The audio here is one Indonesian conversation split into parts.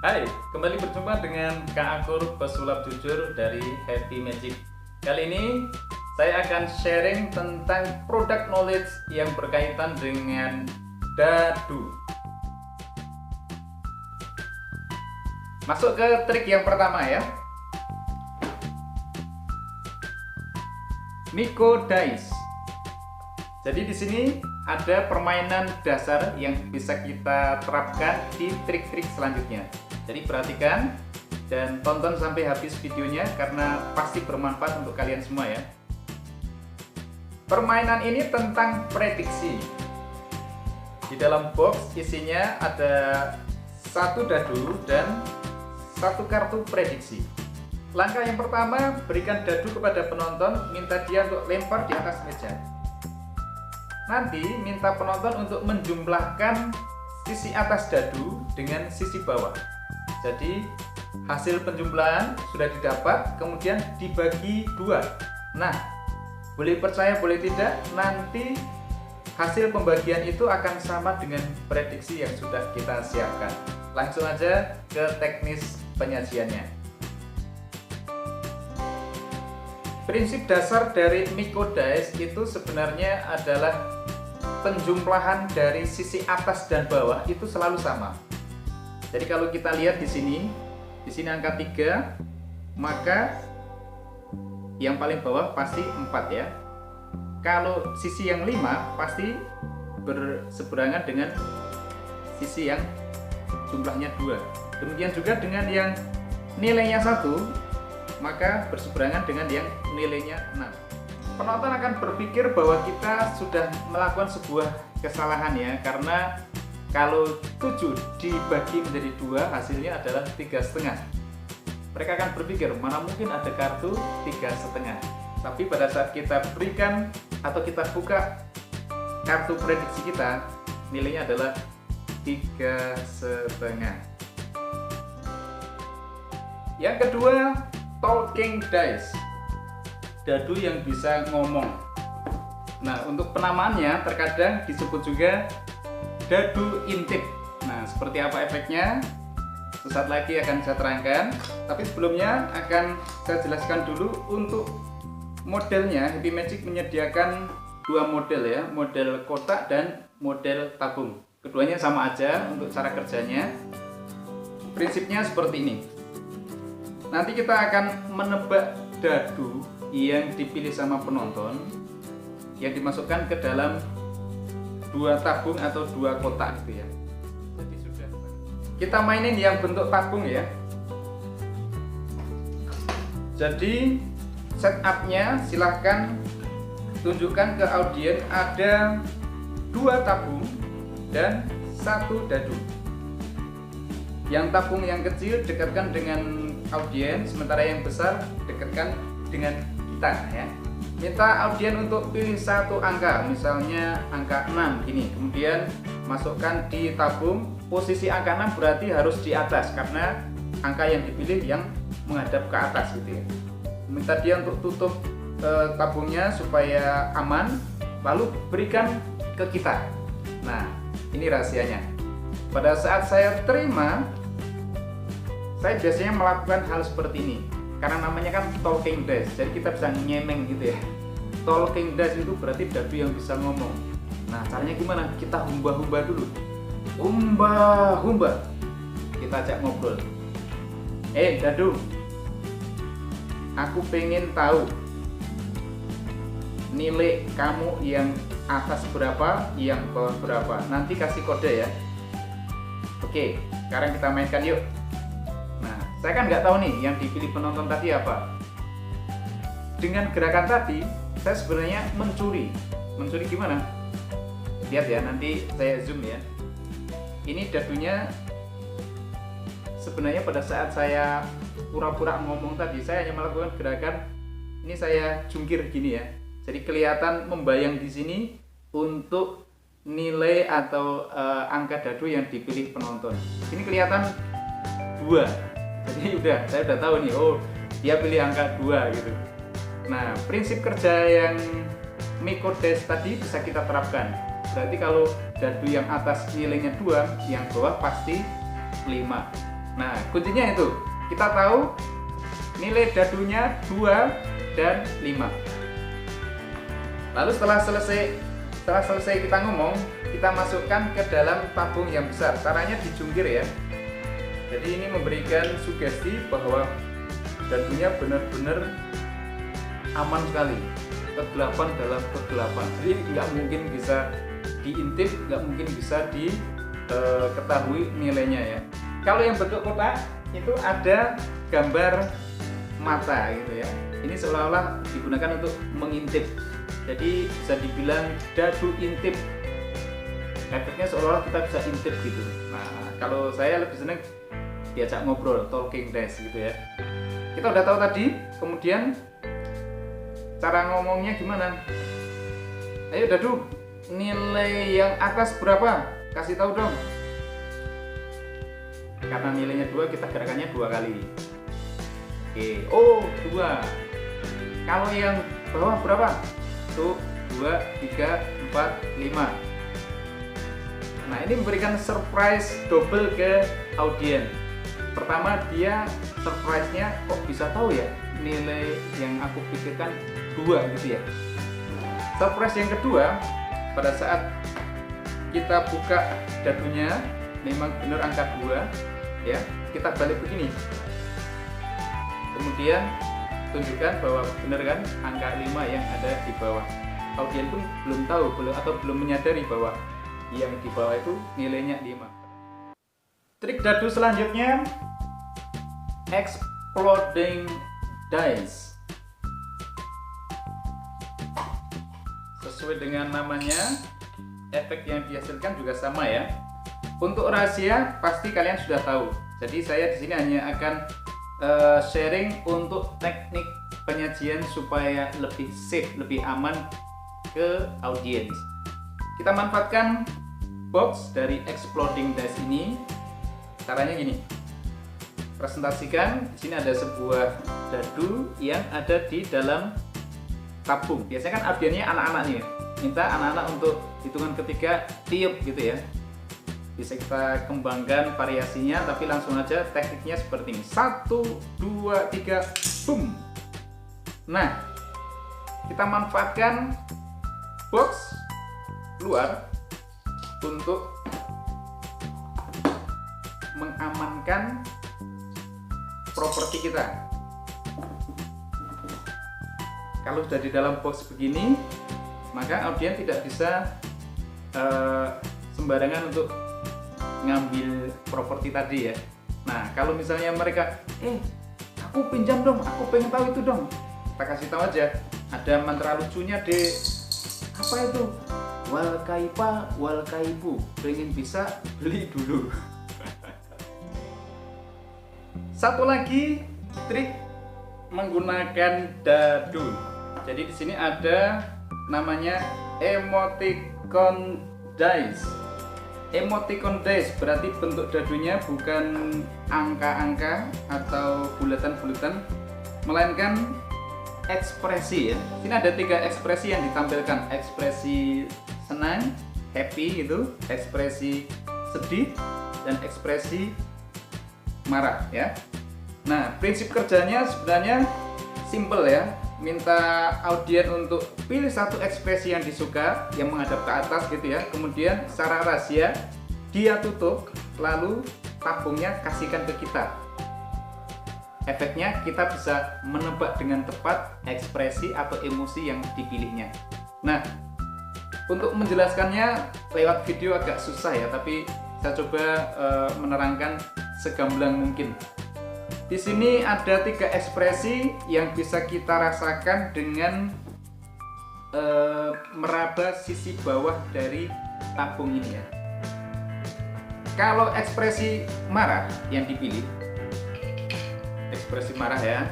Hai, kembali berjumpa dengan Kak Akur pesulap jujur dari Happy Magic. Kali ini saya akan sharing tentang product knowledge yang berkaitan dengan dadu. Masuk ke trik yang pertama ya. Miko Dice. Jadi di sini ada permainan dasar yang bisa kita terapkan di trik-trik selanjutnya. Jadi perhatikan dan tonton sampai habis videonya karena pasti bermanfaat untuk kalian semua ya. Permainan ini tentang prediksi. Di dalam box isinya ada satu dadu dan satu kartu prediksi. Langkah yang pertama, berikan dadu kepada penonton, minta dia untuk lempar di atas meja. Nanti minta penonton untuk menjumlahkan sisi atas dadu dengan sisi bawah. Jadi hasil penjumlahan sudah didapat, kemudian dibagi dua. Nah, boleh percaya boleh tidak, nanti hasil pembagian itu akan sama dengan prediksi yang sudah kita siapkan. Langsung aja ke teknis penyajiannya. Prinsip dasar dari Miko Dice itu sebenarnya adalah penjumlahan dari sisi atas dan bawah itu selalu sama. Jadi kalau kita lihat di sini angka 3, maka yang paling bawah pasti 4 ya. Kalau sisi yang 5 pasti berseberangan dengan sisi yang jumlahnya 2. Demikian juga dengan yang nilainya 1, maka berseberangan dengan yang nilainya 6. Penonton akan berpikir bahwa kita sudah melakukan sebuah kesalahan ya, karena kalau 7 dibagi menjadi 2 hasilnya adalah 3,5. Mereka akan berpikir mana mungkin ada kartu 3,5. Tapi pada saat kita berikan atau kita buka kartu prediksi kita, nilainya adalah 3,5. Yang kedua, talking dice, dadu yang bisa ngomong. Nah, untuk penamaannya terkadang disebut juga dadu intip. Nah, seperti apa efeknya? Sesaat lagi akan saya terangkan. Tapi sebelumnya akan saya jelaskan dulu untuk modelnya. Happy Magic menyediakan dua model ya, model kotak dan model tabung. Keduanya sama aja untuk cara kerjanya. Prinsipnya seperti ini. Nanti kita akan menebak dadu yang dipilih sama penonton yang dimasukkan ke dalam dua tabung atau dua kotak gitu ya. Jadi sudah kita mainin yang bentuk tabung ya. Jadi setupnya silahkan tunjukkan ke audiens, ada dua tabung dan satu dadu. Yang tabung yang kecil dekatkan dengan audiens, sementara yang besar dekatkan dengan kita ya. Minta audiens untuk pilih satu angka, misalnya angka 6 gini, kemudian masukkan di tabung. Posisi angka 6 berarti harus di atas karena angka yang dipilih yang menghadap ke atas gitu ya. Minta dia untuk tutup tabungnya supaya aman, lalu berikan ke kita. Nah, ini rahasianya. Pada saat saya terima, saya biasanya melakukan hal seperti ini karena namanya kan talking dice, jadi kita bisa nyemeng gitu ya. Talking dice itu berarti dadu yang bisa ngomong. Nah, caranya gimana? Kita humba-humba dulu. Humba-humba. Kita ajak ngobrol. Dadu, aku pengen tahu nilai kamu yang atas berapa, yang bawah berapa. Nanti kasih kode ya. Oke, sekarang kita mainkan yuk. Nah, saya kan nggak tahu nih yang dipilih penonton tadi apa. Dengan gerakan tadi, saya sebenarnya mencuri. Mencuri gimana? Lihat ya, nanti saya zoom ya. Ini dadunya sebenarnya pada saat saya pura-pura ngomong tadi, saya hanya melakukan gerakan ini, saya jungkir gini ya. Jadi kelihatan membayang di sini untuk nilai atau angka dadu yang dipilih penonton. Ini kelihatan 2. Jadi saya udah tahu nih, oh dia pilih angka 2 gitu. Nah, prinsip kerja yang Miko Dice tadi bisa kita terapkan. Berarti kalau dadu yang atas nilainya 2, yang bawah pasti 5. Nah, kuncinya itu, kita tahu nilai dadunya 2 dan 5. Lalu setelah selesai kita ngomong, kita masukkan ke dalam tabung yang besar. Caranya dijungkir ya. Jadi ini memberikan sugesti bahwa dadunya benar-benar aman sekali, kegelapan dalam kegelapan. Jadi nggak mungkin bisa diintip, nggak mungkin bisa diketahui nilainya ya. Kalau yang bentuk kotak itu ada gambar mata gitu ya. Ini seolah-olah digunakan untuk mengintip. Jadi bisa dibilang dadu intip. Efeknya seolah-olah kita bisa intip gitu. Nah, kalau saya lebih senang diajak ngobrol, talking dice gitu ya. Kita udah tahu tadi, kemudian cara ngomongnya gimana? Ayo dadu, nilai yang atas berapa? Kasih tahu dong. Karena nilainya 2, kita gerakannya 2 kali. Oke, oh 2. Kalau yang bawah berapa? Tuh 2, 3, 4, 5. Nah, ini memberikan surprise double ke audien. Pertama, dia surprise-nya kok bisa tahu ya nilai yang aku pikirkan 2 gitu ya. Surprise yang kedua, pada saat kita buka dadunya memang benar angka 2 ya, kita balik begini. Kemudian tunjukkan bahwa benar kan angka 5 yang ada di bawah. Audien pun belum tahu atau belum menyadari bahwa yang di bawah itu nilainya 5. Trik dadu selanjutnya, exploding dice. Sesuai dengan namanya, efek yang dihasilkan juga sama ya. Untuk rahasia pasti kalian sudah tahu. Jadi saya di sini hanya akan sharing untuk teknik penyajian supaya lebih safe, lebih aman ke audiens. Kita manfaatkan box dari exploding dice ini. Caranya gini. Presentasikan, di sini ada sebuah dadu yang ada di dalam tabung. Biasanya kan audiennya anak-anak nih. Minta anak-anak untuk hitungan ketiga tiup gitu ya. Bisa kita kembangkan variasinya, tapi langsung aja tekniknya seperti ini. 1, 2, 3, boom. Nah, kita manfaatkan box luar untuk mengamankan properti kita. Kalau sudah di dalam box begini, maka audien tidak bisa sembarangan untuk ngambil properti tadi ya. Nah, kalau misalnya mereka aku pinjam dong, aku pengen tahu itu dong, kita kasih tahu aja, ada mantra lucunya deh. Apa itu? Wal kaipa wal kaibu, pengen bisa beli dulu. Satu lagi trik menggunakan dadu. Jadi di sini ada namanya emoticon dice. Emoticon dice berarti bentuk dadunya bukan angka-angka atau bulatan-bulatan, melainkan ekspresi ya. Ini ada 3 ekspresi yang ditampilkan. Ekspresi senang, happy itu, ekspresi sedih, dan ekspresi marah ya. Nah, prinsip kerjanya sebenarnya simple ya. Minta audien untuk pilih satu ekspresi yang disuka, yang menghadap ke atas gitu ya. Kemudian secara rahasia dia tutup, lalu tabungnya kasihkan ke kita. Efeknya kita bisa menebak dengan tepat ekspresi atau emosi yang dipilihnya. Nah, untuk menjelaskannya lewat video agak susah ya, tapi saya coba menerangkan segamblang mungkin. Di sini ada 3 ekspresi yang bisa kita rasakan dengan meraba sisi bawah dari tabung ini ya. Kalau ekspresi marah yang dipilih, ekspresi marah ya,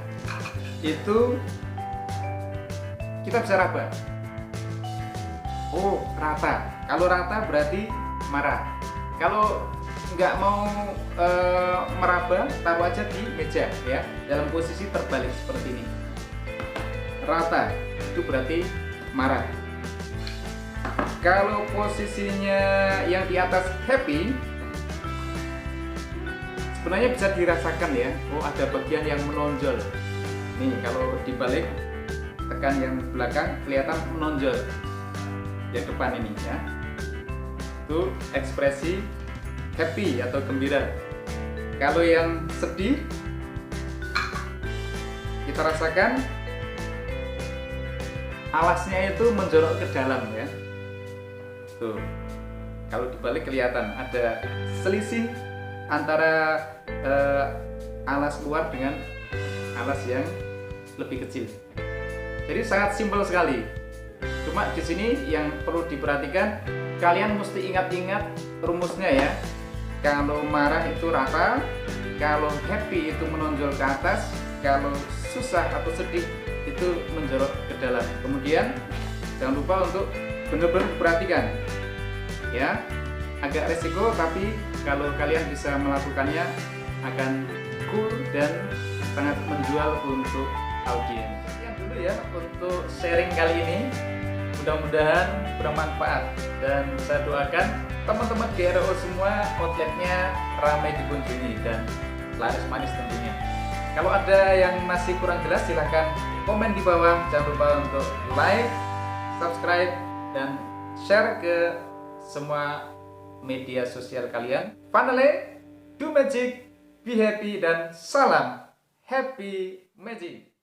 itu kita bisa raba. Oh, rata. Kalau rata berarti marah. Kalau nggak mau meraba, taruh aja di meja ya, dalam posisi terbalik seperti ini. Rata itu berarti marah. Kalau posisinya yang di atas happy, sebenarnya bisa dirasakan ya. Oh, ada bagian yang menonjol. Nih kalau dibalik, tekan yang belakang kelihatan menonjol. Yang depan ini ya. Itu ekspresi happy atau gembira. Kalau yang sedih, kita rasakan alasnya itu menjorok ke dalam ya. Tuh, kalau dibalik kelihatan ada selisih antara alas luar dengan alas yang lebih kecil. Jadi sangat simpel sekali. Cuma di sini yang perlu diperhatikan, kalian mesti ingat-ingat rumusnya ya. Kalau marah itu rata, kalau happy itu menonjol ke atas, kalau susah atau sedih itu menjorok ke dalam. Kemudian jangan lupa untuk benar-benar perhatikan ya, agak resiko tapi kalau kalian bisa melakukannya akan cool dan sangat menjual untuk audiens. Sekian dulu ya untuk sharing kali ini, mudah-mudahan bermanfaat dan saya doakan teman-teman GRO semua outletnya ramai dikunjungi dan laris manis tentunya. Kalau ada yang masih kurang jelas silahkan komen di bawah. Jangan lupa untuk like, subscribe, dan share ke semua media sosial kalian. Finally, do magic, be happy, dan salam happy magic.